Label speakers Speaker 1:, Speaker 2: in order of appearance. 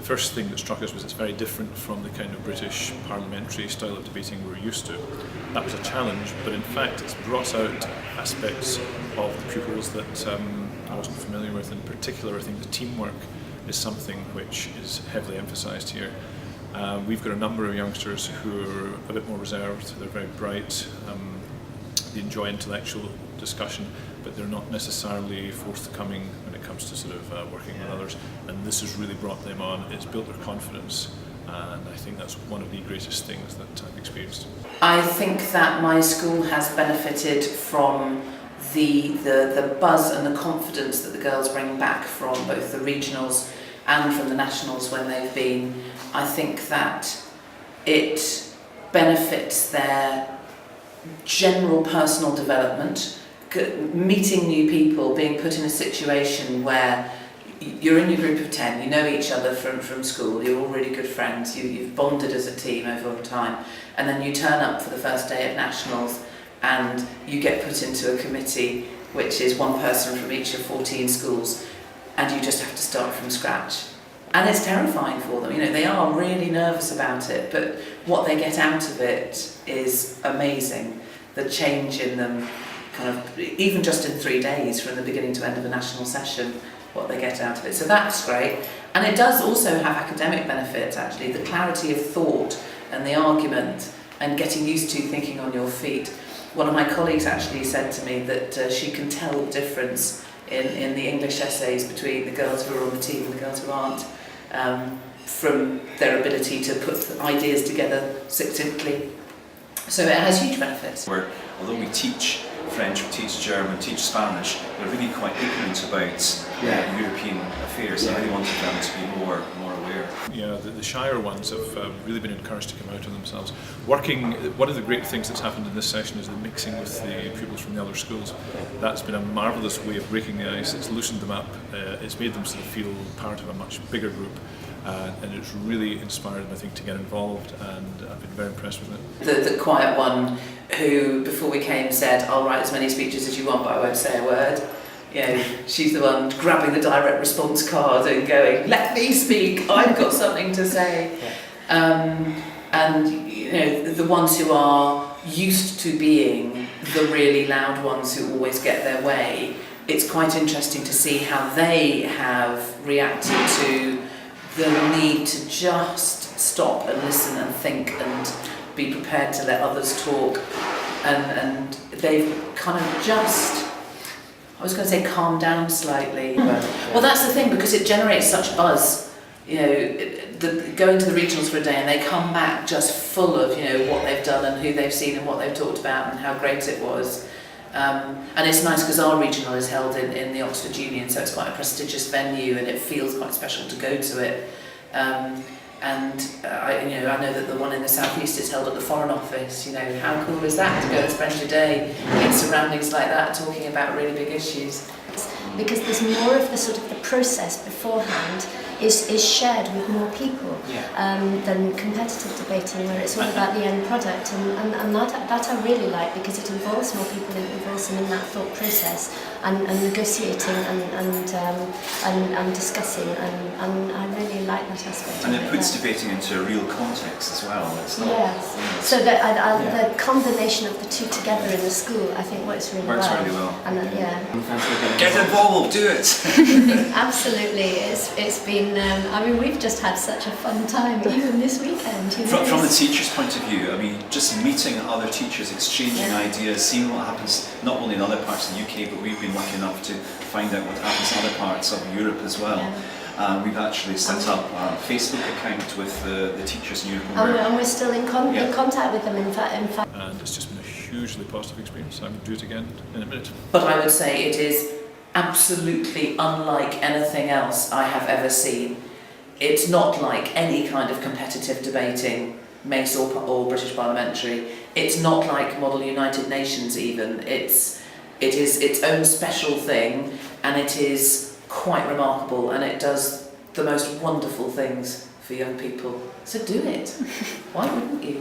Speaker 1: first thing that struck us was it's very different from the kind of British parliamentary style of debating we're used to. That was a challenge, but in fact it's brought out aspects of the pupils that I wasn't familiar with. In particular, I think the teamwork is something which is heavily emphasised here. We've got a number of youngsters who are a bit more reserved, they're very bright, they enjoy intellectual discussion, but they're not necessarily forthcoming when it comes to sort of working with others, and this has really brought them on. It's built their confidence, and I think that's one of the greatest things that I've experienced.
Speaker 2: I think that my school has benefited from the buzz and the confidence that the girls bring back from both the regionals and from the nationals when they've been. I think that it benefits their general personal development, meeting new people, being put in a situation where you're in your group of 10, you know each other from school, you're all really good friends, you've bonded as a team over time, and then you turn up for the first day of nationals and you get put into a committee which is one person from each of 14 schools, and you just have to start from scratch. And it's terrifying for them, you know, they are really nervous about it, but what they get out of it is amazing. The change in them, kind of, even just in 3 days from the beginning to end of a national session, what they get out of it. So that's great. And it does also have academic benefits, actually, the clarity of thought and the argument and getting used to thinking on your feet. One of my colleagues actually said to me that she can tell the difference in the English essays between the girls who are on the team and the girls who aren't, from their ability to put ideas together succinctly. So it has huge benefits.
Speaker 3: Although we teach French, we teach German, teach Spanish, they're really quite ignorant about European affairs. I really wanted them to be more aware.
Speaker 1: Yeah, the shyer ones have really been encouraged to come out of themselves. One of the great things that's happened in this session is the mixing with the pupils from the other schools. That's been a marvellous way of breaking the ice. It's loosened them up, it's made them sort of feel part of a much bigger group, and it's really inspired them, I think, to get involved, and I've been very impressed with it.
Speaker 2: The quiet one who, before we came, said, "I'll write as many speeches as you want, but I won't say a word." You know, she's the one grabbing the direct response card and going, "Let me speak, I've got something to say." And you know, the ones who are used to being the really loud ones who always get their way, it's quite interesting to see how they have reacted to the need to just stop and listen and think and be prepared to let others talk, and they've kind of just, I was going to say, calm down slightly. Well, that's the thing, because it generates such buzz. You know, going to the regionals for a day and they come back just full of, you know, what they've done and who they've seen and what they've talked about and how great it was. And it's nice because our regional is held in the Oxford Union, so it's quite a prestigious venue and it feels quite special to go to it. I know that the one in the southeast is held at the Foreign Office. You know, how cool is that to go and spend your day in surroundings like that talking about really big issues?
Speaker 4: Because there's more of the sort of the process beforehand is shared with more people than competitive debating, where it's all about the end product, and that I really like, because it involves more people, it involves them in that thought process and negotiating and discussing, and I really like that aspect.
Speaker 3: And it puts debating into a real context as well. It's not,
Speaker 4: yes. So the combination of the two together in the school, I think works really well.
Speaker 3: Really well.
Speaker 4: And
Speaker 3: Get involved, do it.
Speaker 4: Absolutely, it's been. I mean, we've just had such a fun time, even this weekend. You know?
Speaker 3: From the teacher's point of view, I mean, just meeting other teachers, exchanging ideas, seeing what happens not only in other parts of the UK, but we've been lucky enough to find out what happens in other parts of Europe as well. We've actually set up a Facebook account with the teachers in Europe.
Speaker 4: And we're still in contact with them, in fact.
Speaker 1: And it's just been a hugely positive experience. I would do it again in a minute.
Speaker 2: But I would say it is absolutely unlike anything else I have ever seen. It's not like any kind of competitive debating, Mace or British parliamentary. It's not like Model United Nations even. It is its own special thing, and it is quite remarkable, and it does the most wonderful things for young people. So do it. Why wouldn't you?